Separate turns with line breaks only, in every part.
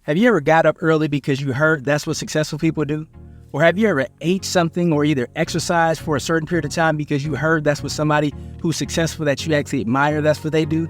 Have you ever got up early because you heard that's what successful people do? Or have you ever ate something or either exercised for a certain period of time because you heard that's what somebody who's successful that you actually admire, that's what they do?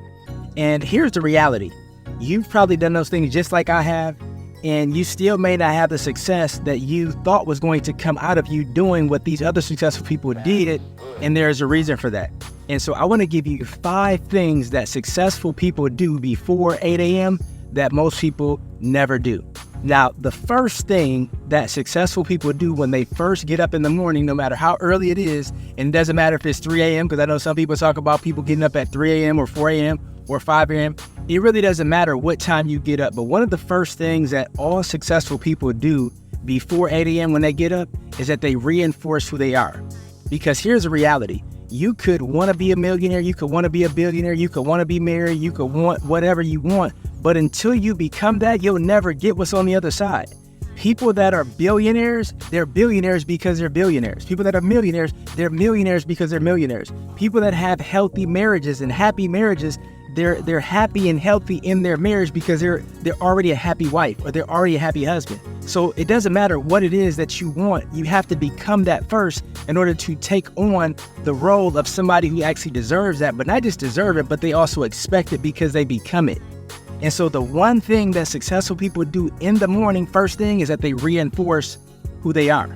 And here's the reality. You've probably done those things just like I have, and you still may not have the success that you thought was going to come out of you doing what these other successful people did, and there's a reason for that. And so I want to give you 5 things that successful people do before 8 a.m. that most people never do. Now, the first thing that successful people do when they first get up in the morning, no matter how early it is, and it doesn't matter if it's 3 a.m., because I know some people talk about people getting up at 3 a.m. or 4 a.m. or 5 a.m. It really doesn't matter what time you get up. But one of the first things that all successful people do before 8 a.m. when they get up is that they reinforce who they are. Because here's the reality. You could want to be a millionaire. You could want to be a billionaire. You could want to be married. You could want whatever you want. But until you become that, you'll never get what's on the other side. People that are billionaires, they're billionaires because they're billionaires. People that are millionaires, they're millionaires because they're millionaires. People that have healthy marriages and happy marriages, they're happy and healthy in their marriage because they're already a happy wife or they're already a happy husband. So it doesn't matter what it is that you want. You have to become that first in order to take on the role of somebody who actually deserves that, but not just deserve it, but they also expect it because they become it. And so the one thing that successful people do in the morning, first thing, is that they reinforce who they are.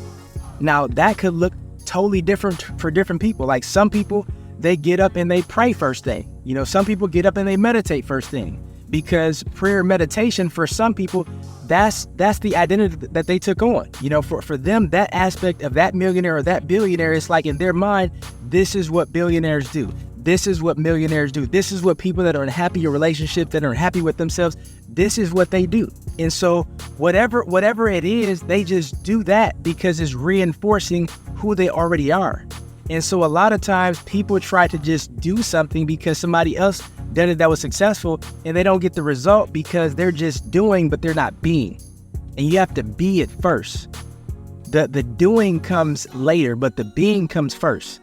Now, that could look totally different for different people. Like some people, they get up and they pray first thing. You know, some people get up and they meditate first thing, because prayer meditation for some people, that's the identity that they took on. You know, for them, that aspect of that millionaire or that billionaire is like in their mind, this is what billionaires do. This is what millionaires do. This is what people that are in happier relationships, that are happy with themselves, this is what they do. And so whatever it is, they just do that because it's reinforcing who they already are. And so a lot of times people try to just do something because somebody else did it that was successful, and they don't get the result because they're just doing, but they're not being. And you have to be it first. The doing comes later, but the being comes first.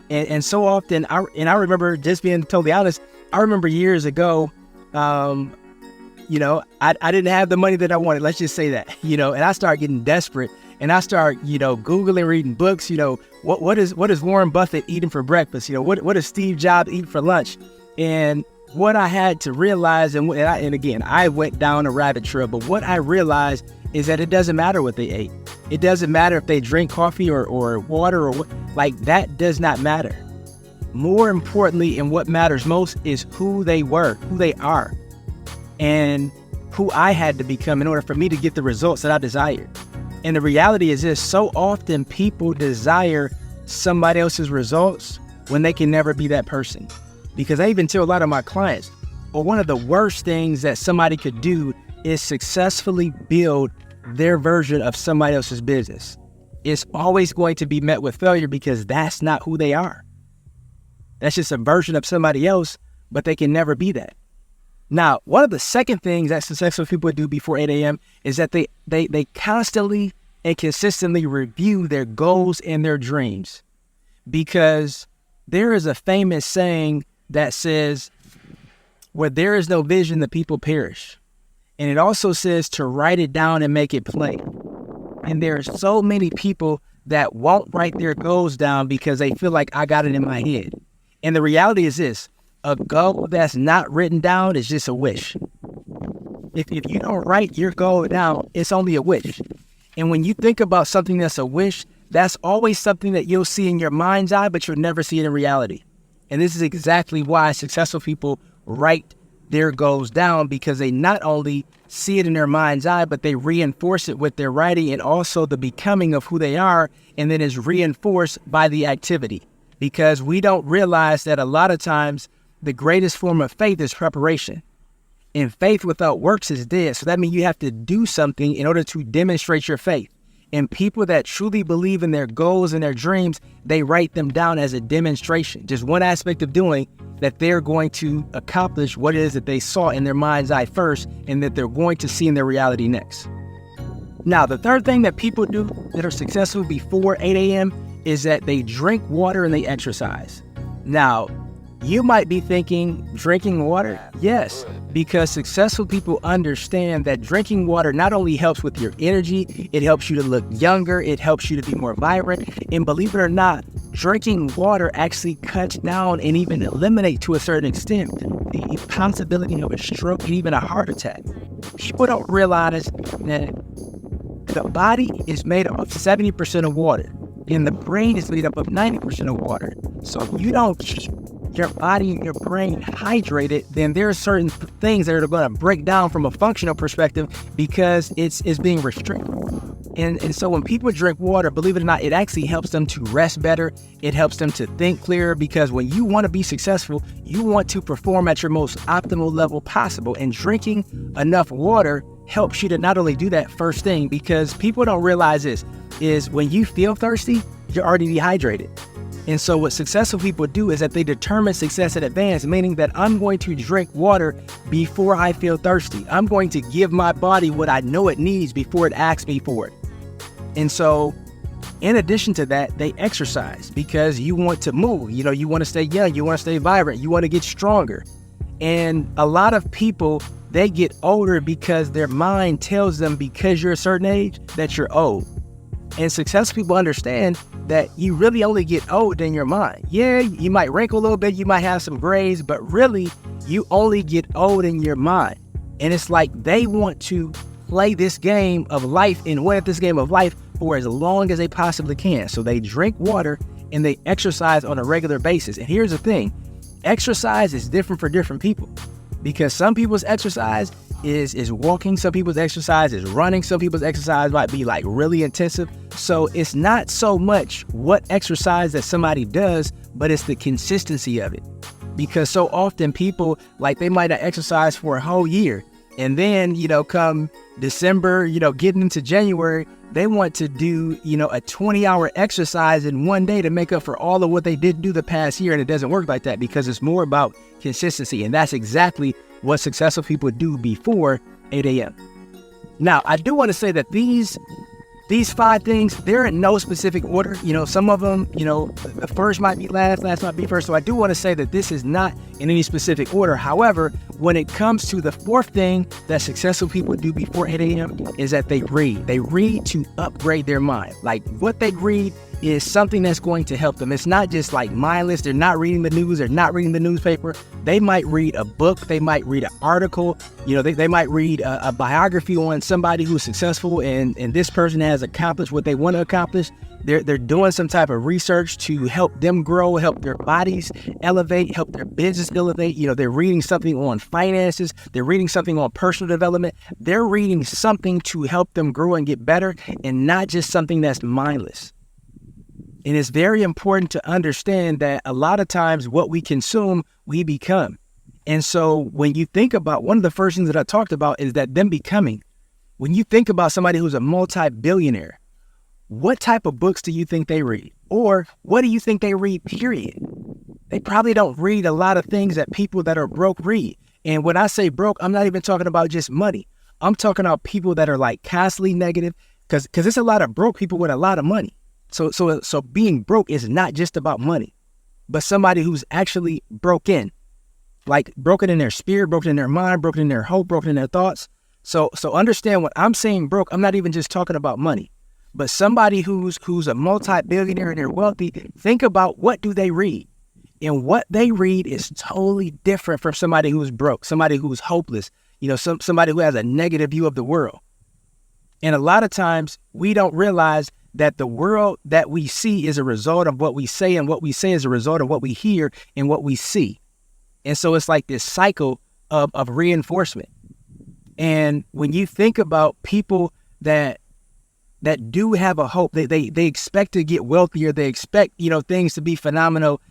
And so often, I remember, just being totally honest, I remember years ago, you know, I didn't have the money that I wanted. Let's just say that, you know, and I started getting desperate, and I start, you know, Googling, reading books, you know, what is Warren Buffett eating for breakfast? You know, what is Steve Jobs eating for lunch? And what I had to realize, and again, I went down a rabbit trail, but what I realized is that it doesn't matter what they ate. It doesn't matter if they drink coffee or water or what, like that does not matter. More importantly, and what matters most is who they were, who they are, and who I had to become in order for me to get the results that I desired. And the reality is this: so often people desire somebody else's results when they can never be that person. Because I even tell a lot of my clients, well, one of the worst things that somebody could do is successfully build their version of somebody else's business. It's always going to be met with failure because that's not who they are. That's just a version of somebody else, but they can never be that. Now, one of the second things that successful people do before 8 a.m. is that they constantly and consistently review their goals and their dreams. Because there is a famous saying that says, where there is no vision, the people perish. And it also says to write it down and make it plain. And there are so many people that won't write their goals down because they feel like I got it in my head. And the reality is this: a goal that's not written down is just a wish. If you don't write your goal down, it's only a wish. And when you think about something that's a wish, that's always something that you'll see in your mind's eye, but you'll never see it in reality. And this is exactly why successful people write their goals down, because they not only see it in their mind's eye, but they reinforce it with their writing and also the becoming of who they are, and then is reinforced by the activity. Because we don't realize that a lot of times the greatest form of faith is preparation. And faith without works is dead. So that means you have to do something in order to demonstrate your faith. And people that truly believe in their goals and their dreams, they write them down as a demonstration. Just one aspect of doing that they're going to accomplish what it is that they saw in their mind's eye first, and that they're going to see in their reality next. Now, the third thing that people do that are successful before 8 a.m. is that they drink water and they exercise. Now, You might be thinking, drinking water? Yes, because successful people understand that drinking water not only helps with your energy, it helps you to look younger, it helps you to be more vibrant, and believe it or not, drinking water actually cuts down and even eliminate to a certain extent the possibility of a stroke and even a heart attack. People don't realize that the body is made up of 70% of water, and the brain is made up of 90% of water. So if you don't keep your body and your brain hydrated, then there are certain things that are going to break down from a functional perspective because it's being restricted. And so when people drink water, believe it or not, it actually helps them to rest better. It helps them to think clearer, because when you want to be successful, you want to perform at your most optimal level possible. And drinking enough water helps you to not only do that first thing, because people don't realize this, is when you feel thirsty, you're already dehydrated. And so what successful people do is that they determine success in advance, meaning that I'm going to drink water before I feel thirsty. I'm going to give my body what I know it needs before it asks me for it. And so in addition to that, they exercise because you want to move. You want to stay young, you want to stay vibrant, you want to get stronger. And a lot of people, they get older because their mind tells them, because you're a certain age, that you're old. And successful people understand that you really only get old in your mind. Yeah, you might wrinkle a little bit, you might have some grays, but really you only get old in your mind. And it's like they want to play this game of life and win at this game of life for as long as they possibly can. So they drink water and they exercise on a regular basis. And here's the thing, exercise is different for different people, because some people's exercise is walking, some people's exercise is running, some people's exercise might be like really intensive. So it's not so much what exercise that somebody does, but it's the consistency of it. Because so often people, like, they might not exercise for a whole year, and then, come December, getting into January, they want to do, a 20-hour exercise in one day to make up for all of what they didn't do the past year. And it doesn't work like that, because it's more about consistency. And that's exactly what successful people do before 8 a.m. Now, I do want to say that these 5 things, they're in no specific order. Some of them, the first might be last might be first. So I do want to say that this is not in any specific order. However, when it comes to the 4th thing that successful people do before 8 a.m. is that they read. They read to upgrade their mind. Like, what they read is something that's going to help them. It's not just like mindless. They're not reading the news. They're not reading the newspaper. They might read a book. They might read an article. They might read a biography on somebody who's successful and this person has accomplished what they want to accomplish. They're doing some type of research to help them grow, help their bodies elevate, help their business elevate. They're reading something on finances. They're reading something on personal development. They're reading something to help them grow and get better, and not just something that's mindless. And it's very important to understand that a lot of times what we consume, we become. And so when you think about, one of the first things that I talked about is that them becoming. When you think about somebody who's a multi-billionaire, what type of books do you think they read? Or what do you think they read, period? They probably don't read a lot of things that people that are broke read. And when I say broke, I'm not even talking about just money. I'm talking about people that are like constantly negative, because there's a lot of broke people with a lot of money. So being broke is not just about money, but somebody who's actually broken, like broken in their spirit, broken in their mind, broken in their hope, broken in their thoughts. So understand, when I'm saying broke, I'm not even just talking about money, but somebody who's a multi-billionaire and they're wealthy. Think about, what do they read? And what they read is totally different from somebody who's broke, somebody who's hopeless, somebody who has a negative view of the world. And a lot of times we don't realize that the world that we see is a result of what we say, and what we say is a result of what we hear and what we see. And so it's like this cycle of reinforcement. And when you think about people that do have a hope, they expect to get wealthier, they expect, things to be phenomenal,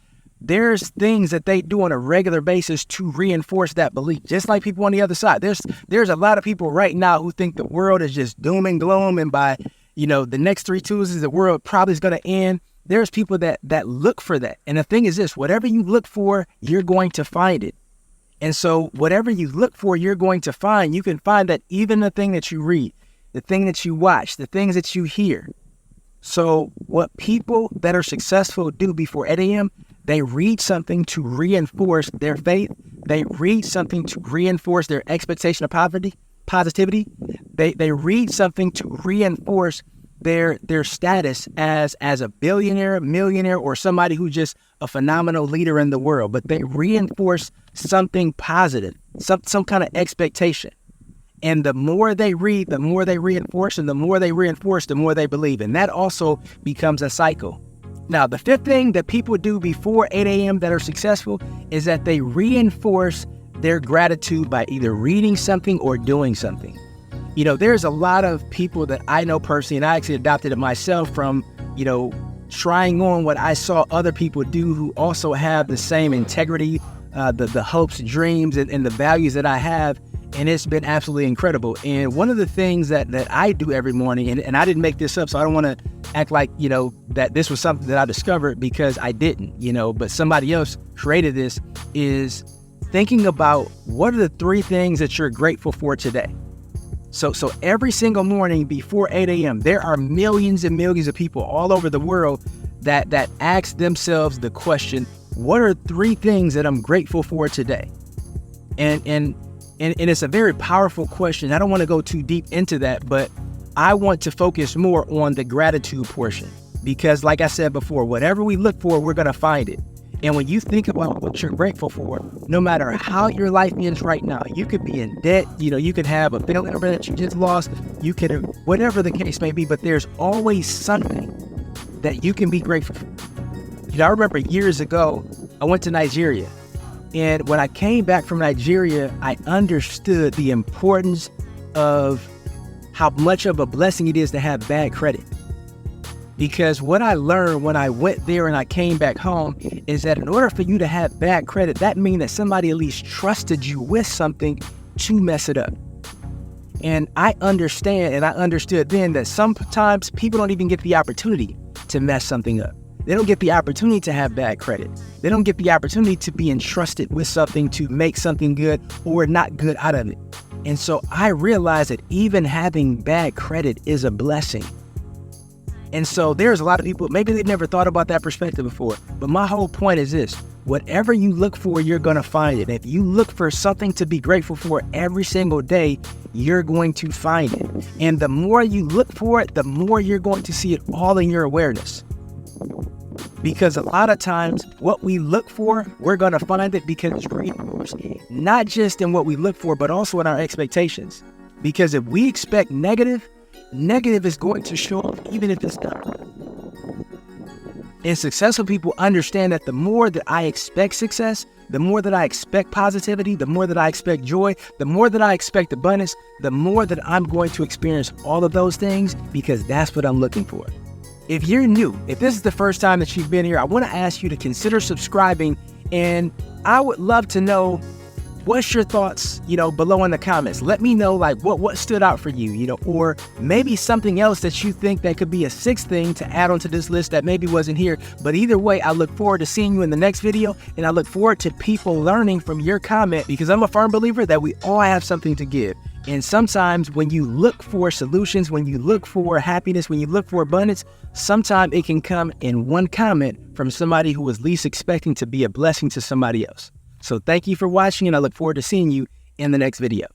there's things that they do on a regular basis to reinforce that belief. Just like people on the other side. There's a lot of people right now who think the world is just doom and gloom, and by the next 3 Tuesdays, the world probably is going to end. There's people that look for that. And the thing is this, whatever you look for, you're going to find it. And so whatever you look for, you're going to find. You can find that even the thing that you read, the thing that you watch, the things that you hear. So what people that are successful do before 8 a.m., They read something to reinforce their faith. They read something to reinforce their expectation of positivity. They read something to reinforce their status as a billionaire, millionaire, or somebody who's just a phenomenal leader in the world. But they reinforce something positive, some kind of expectation. And the more they read, the more they reinforce, and the more they reinforce, the more they believe. And that also becomes a cycle. Now, the fifth thing that people do before 8 a.m. that are successful is that they reinforce their gratitude by either reading something or doing something. You know, there's a lot of people that I know personally, and I actually adopted it myself from, you know, trying on what I saw other people do who also have the same integrity, the hopes, dreams, and the values that I have. And it's been absolutely incredible. And one of the things that I do every morning, and I didn't make this up, so I don't want to act like, you know, that this was something that I discovered, because I didn't, you know, but somebody else created this, is thinking about what are the 3 things that you're grateful for today. So every single morning before 8 a.m., there are millions and millions of people all over the world that ask themselves the question, what are 3 things that I'm grateful for today? And it's a very powerful question. I don't want to go too deep into that, but I want to focus more on the gratitude portion, because like I said before, whatever we look for, we're going to find it. And when you think about what you're grateful for, no matter how your life is right now, you could be in debt, you know, you could have a family member that you just lost, you could, whatever the case may be, but there's always something that you can be grateful for. You know, I remember years ago, I went to Nigeria. And when I came back from Nigeria, I understood the importance of how much of a blessing it is to have bad credit. Because what I learned when I went there and I came back home is that in order for you to have bad credit, that means that somebody at least trusted you with something to mess it up. And I understand, and I understood then, that sometimes people don't even get the opportunity to mess something up. They don't get the opportunity to have bad credit. They don't get the opportunity to be entrusted with something to make something good or not good out of it. And so I realized that even having bad credit is a blessing. And so there's a lot of people, maybe they've never thought about that perspective before. But my whole point is this: whatever you look for, you're going to find it. If you look for something to be grateful for every single day, you're going to find it. And the more you look for it, the more you're going to see it all in your awareness. Because a lot of times what we look for, we're going to find it because it's reinforced, not just in what we look for, but also in our expectations. Because if we expect negative is going to show up even if it's not. And successful people understand that the more that I expect success, the more that I expect positivity, the more that I expect joy, the more that I expect abundance, the more that I'm going to experience all of those things, because that's what I'm looking for. If you're new, if this is the first time that you've been here, I want to ask you to consider subscribing, and I would love to know what's your thoughts, below in the comments. Let me know what stood out for you, or maybe something else that you think that could be a sixth thing to add onto this list that maybe wasn't here. But either way, I look forward to seeing you in the next video, and I look forward to people learning from your comment, because I'm a firm believer that we all have something to give. And sometimes when you look for solutions, when you look for happiness, when you look for abundance, sometimes it can come in one comment from somebody who was least expecting to be a blessing to somebody else. So thank you for watching, and I look forward to seeing you in the next video.